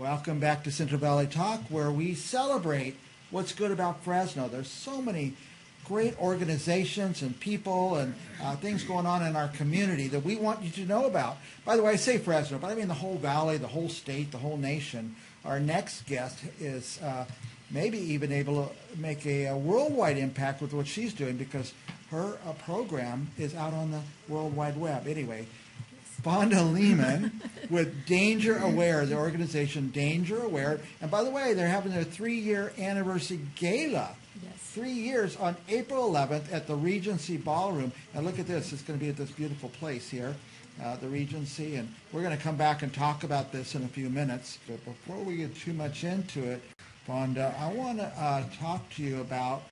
Welcome back to Central Valley Talk, where we celebrate what's good about Fresno. There's so many great organizations and people and things going on in our community that we want you to know about. By the way, I say Fresno, but I mean the whole valley, the whole state, the whole nation. Our next guest is maybe even able to make a worldwide impact with what she's doing, because her program is out on the World Wide Web. Anyway, Fonda Lehman with Danger Aware, the organization Danger Aware. And by the way, they're having their 3-year anniversary gala. Yes. 3 years on April 11th at the Regency Ballroom. And look at this. It's going to be at this beautiful place here, the Regency. And we're going to come back and talk about this in a few minutes. But before we get too much into it, Fonda, I want to talk to you about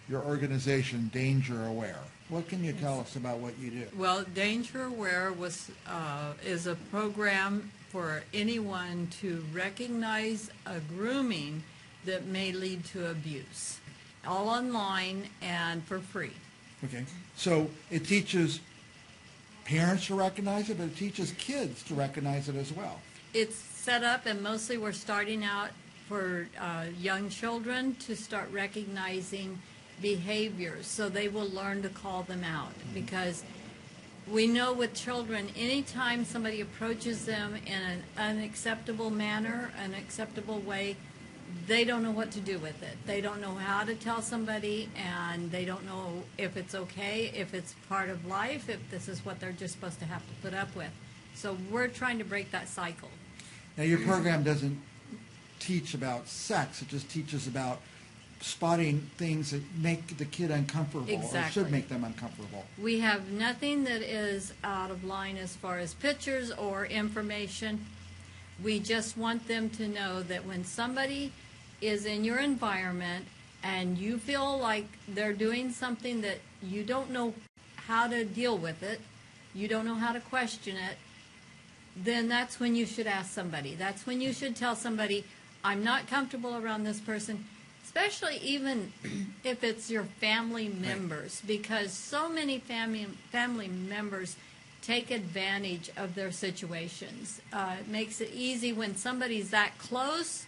your organization, Danger Aware. What can you tell us about what you do? Well, Danger Aware is a program for anyone to recognize a grooming that may lead to abuse, all online and for free. Okay, so it teaches parents to recognize it, but it teaches kids to recognize it as well. It's set up, and mostly we're starting out for young children to start recognizing behaviors, so they will learn to call them out. Because we know with children, anytime somebody approaches them in an unacceptable manner, an acceptable way, they don't know what to do with it. They don't know how to tell somebody, and they don't know if it's okay, if it's part of life, if this is what they're just supposed to have to put up with. So we're trying to break that cycle. Now, your program doesn't teach about sex. It just teaches about spotting things that make the kid uncomfortable. Exactly. Or should make them uncomfortable. We have nothing that is out of line as far as pictures or information. We just want them to know that when somebody is in your environment and you feel like they're doing something that you don't know how to deal with it, you don't know how to question it, then that's when you should ask somebody. That's when you should tell somebody, I'm not comfortable around this person. Especially even if it's your family members, because so many family members take advantage of their situations. It makes it easy when somebody's that close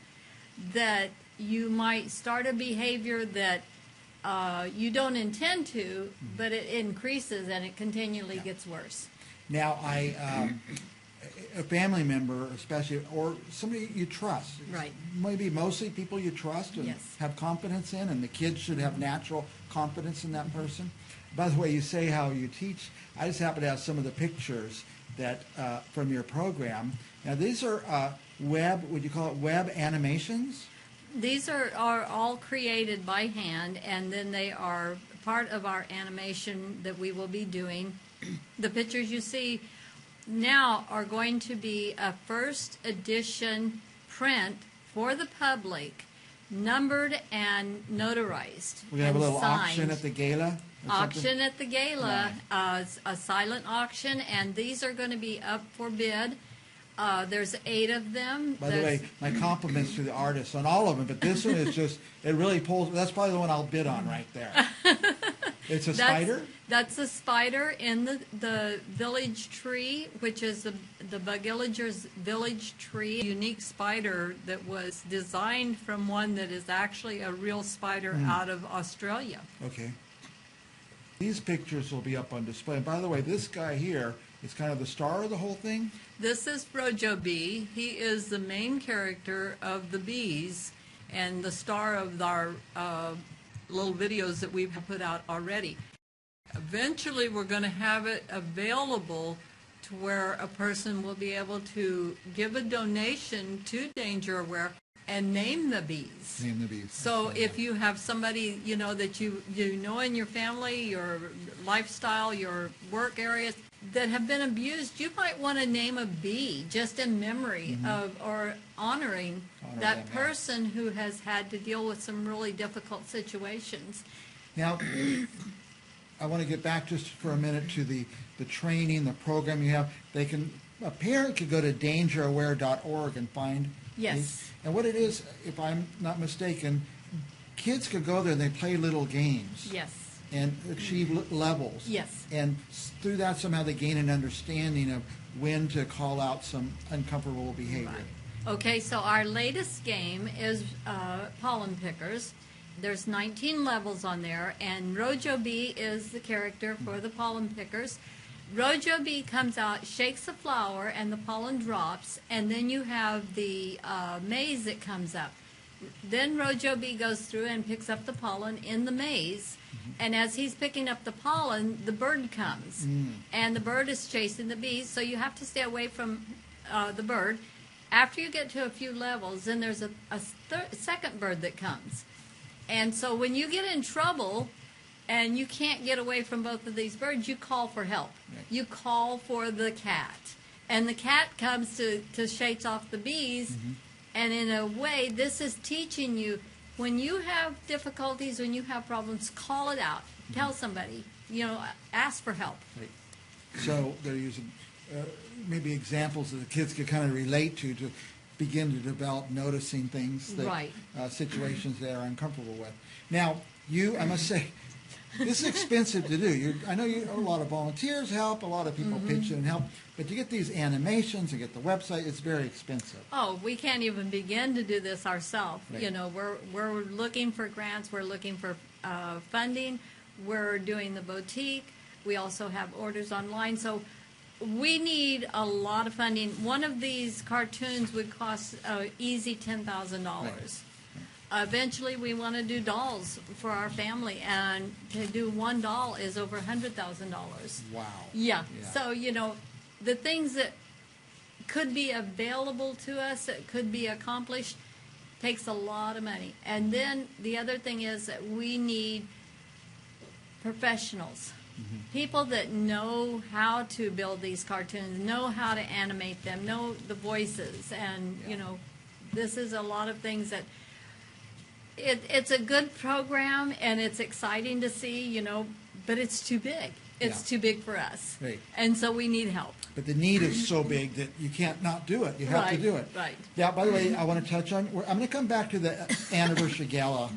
that you might start a behavior that you don't intend to, but it increases and it continually gets worse. Now, a family member, especially, or somebody you trust. Right. Maybe mostly people you trust and Yes. have confidence in, and the kids should have natural confidence in that person. By the way, you say how you teach. I just happen to have some of the pictures that from your program. Now, these are would you call it web animations? These are all created by hand, and then they are part of our animation that we will be doing. The pictures you see now are going to be a first edition print for the public, numbered and notarized. We're going to have a little signed. auction at the gala? Auction at the gala, a silent auction, and these are going to be up for bid. There's 8 of them. By the way, my compliments to the artists on all of them, but this one is just, it really pulls, that's probably the one I'll bid on right there. It's a spider? That's a spider in the village tree, which is the Bugilliger's village tree. A unique spider that was designed from one that is actually a real spider out of Australia. Okay. These pictures will be up on display. And by the way, this guy here is kind of the star of the whole thing. This is Rojo Bee. He is the main character of the bees and the star of our little videos that we've put out already. Eventually, we're going to have it available to where a person will be able to give a donation to Danger Aware and name the bees. Name the bees. So if you have somebody, that you know in your family, your lifestyle, your work areas that have been abused, you might want to name a bee just in memory of or honoring that person who has had to deal with some really difficult situations. Now, I want to get back just for a minute to the training, the program you have. A parent could go to dangeraware.org and find Yes. these. And what it is, if I'm not mistaken, kids could go there and they play little games. Yes. And achieve levels. Yes. And through that, somehow they gain an understanding of when to call out some uncomfortable behavior. Right. Okay, so our latest game is pollen pickers. There's 19 levels on there, and Rojo Bee is the character for the pollen pickers. Rojo Bee comes out, shakes the flower, and the pollen drops, and then you have the maze that comes up. Then Rojo Bee goes through and picks up the pollen in the maze, and as he's picking up the pollen, the bird comes, and the bird is chasing the bees, so you have to stay away from the bird. After you get to a few levels, then there's a second bird that comes. And so when you get in trouble and you can't get away from both of these birds, you call for help. Right. You call for the cat. And the cat comes to shake off the bees. And in a way, this is teaching you, when you have difficulties, when you have problems, call it out. Tell somebody. Ask for help. Right. So they're using maybe examples that the kids could kind of relate to begin to develop noticing things, that, Right. Situations they are uncomfortable with. Now, I must say, this is expensive to do. I know a lot of volunteers help, a lot of people pitch in and help, but to get these animations and get the website, it's very expensive. Oh, we can't even begin to do this ourselves. Right. We're looking for grants. We're looking for funding. We're doing the boutique. We also have orders online. So we need a lot of funding. One of these cartoons would cost easy $10,000. Right. Eventually, we want to do dolls for our family, and to do one doll is over $100,000. Wow. Yeah. Yeah. So, the things that could be available to us, that could be accomplished, takes a lot of money. And then the other thing is that we need professionals. People that know how to build these cartoons, know how to animate them, know the voices, and this is a lot of things that it's a good program and it's exciting to see, but it's too big. It's too big for us, Right. and so we need help. But the need is so big that you can't not do it. You have to do it. Right. Yeah, by the way, I want to touch on, I'm going to come back to the Anniversary Gala,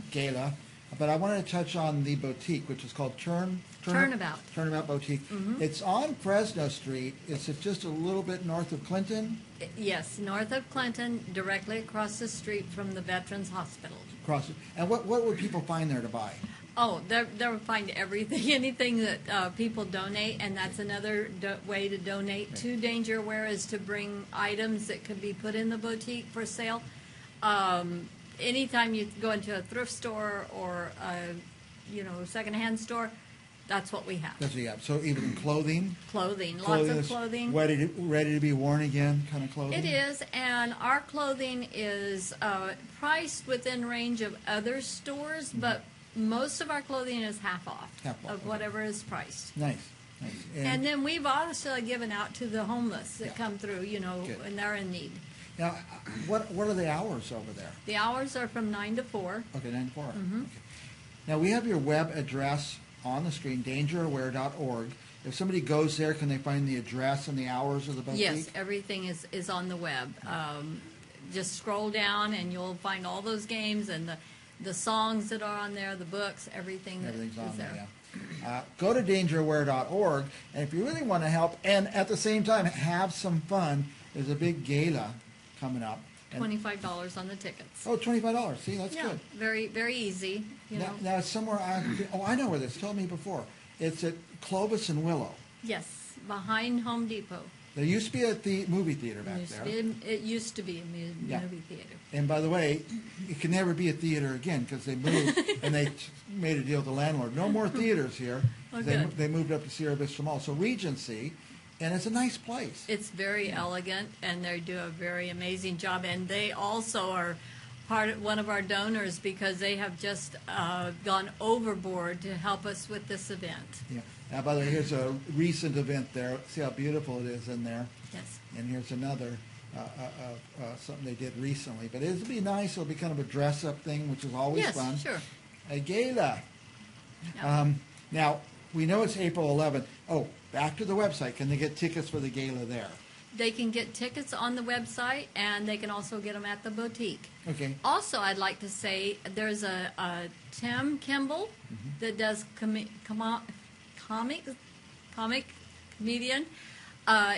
but I wanted to touch on the boutique, which is called Turnabout. Turnabout Boutique. It's on Fresno Street. It's just a little bit north of Clinton. Yes, north of Clinton, directly across the street from the Veterans Hospital. And what would people find there to buy? Oh, they'll find everything, anything that people donate, and that's another way to donate to Danger Aware, is to bring items that could be put in the boutique for sale. Anytime you go into a thrift store or a secondhand store, that's what we have. That's what you have. So even clothing? Lots of clothing. Ready to be worn again kind of clothing? It is, and our clothing is priced within range of other stores, but most of our clothing is half off of whatever is priced. Nice. And then we've also given out to the homeless that come through, Good. when they're in need. Now, what are the hours over there? The hours are from 9 to 4. Okay, 9 to 4. Okay. Now, we have your web address on the screen, dangeraware.org. If somebody goes there, can they find the address and the hours of the boutique? Yes, everything is on the web. Just scroll down and you'll find all those games and the songs that are on there, the books, everything's on there. Yeah. Go to dangeraware.org, and if you really want to help and at the same time have some fun, there's a big gala coming up. $25 on the tickets. Oh, $25. See, that's good. Very, very easy. Now it's somewhere I know where this. Told me before. It's at Clovis and Willow. Yes, behind Home Depot. There used to be a movie theater back there. It used to be a movie theater. And by the way, it can never be a theater again because they moved and they made a deal with the landlord. No more theaters here. Oh, they moved up to Sierra Vista Mall. So Regency, and it's a nice place. It's very elegant, and they do a very amazing job. And they also are one of our donors because they have just gone overboard to help us with this event. Yeah. Now, by the way, here's a recent event there. See how beautiful it is in there. Yes. And here's another something they did recently. But it'll be nice. It'll be kind of a dress-up thing, which is always fun. Yes, sure. A gala. Yeah. Now, we know it's April 11th. Oh, back to the website. Can they get tickets for the gala there? They can get tickets on the website, and they can also get them at the boutique. Okay. Also, I'd like to say there's a Tim Kimball that does comic comedian.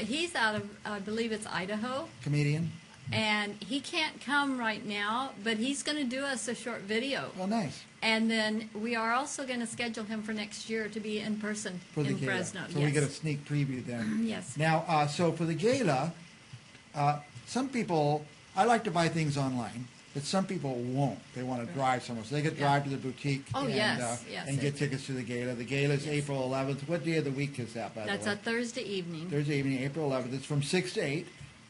He's out of, I believe it's Idaho. Comedian? And he can't come right now, but he's going to do us a short video. Oh, nice. And then we are also going to schedule him for next year to be in person For the in gala. Fresno. So we get a sneak preview then. Yes. Now, so for the gala, some people, I like to buy things online, but some people won't. They want to drive somewhere. So they could drive to the boutique Oh, and, yes, yes. and get tickets to the gala. The gala is Yes. April 11th. What day of the week is that, by the way? That's a Thursday evening. Thursday evening, April 11th. It's from 6 to 8.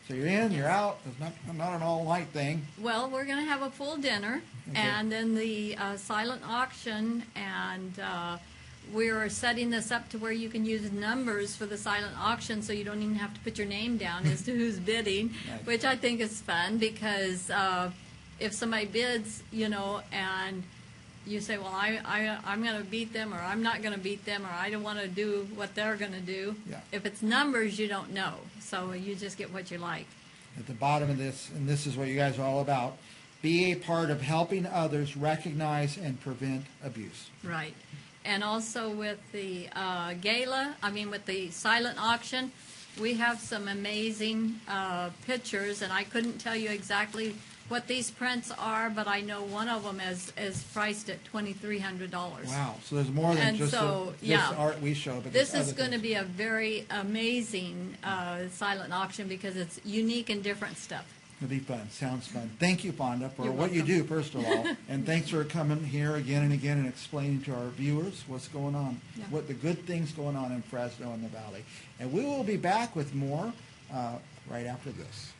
So you're in, you're out. It's not an all-night thing. Well, we're going to have a full dinner, Okay. and then the silent auction, and we're setting this up to where you can use numbers for the silent auction, so you don't even have to put your name down as to who's bidding, Nice. which I think is fun because if somebody bids, and you say, well, I'm going to beat them, or I'm not going to beat them, or I don't want to do what they're going to do. Yeah. If it's numbers, you don't know, so you just get what you like. At the bottom of this, and this is what you guys are all about, be a part of helping others recognize and prevent abuse. Right. And also with the with the silent auction, we have some amazing pictures, and I couldn't tell you exactly what these prints are, but I know one of them is priced at $2,300. Wow. So there's more than And just so, this yeah. art we show. But This there's is other going to things. be a very amazing silent auction because it's unique and different stuff. It'll be fun. Sounds fun. Thank you, Fonda, for You're what you welcome. do, first of all. And thanks for coming here again and again and explaining to our viewers what's going on, Yeah. what the good things going on in Fresno and the Valley. And we will be back with more right after this.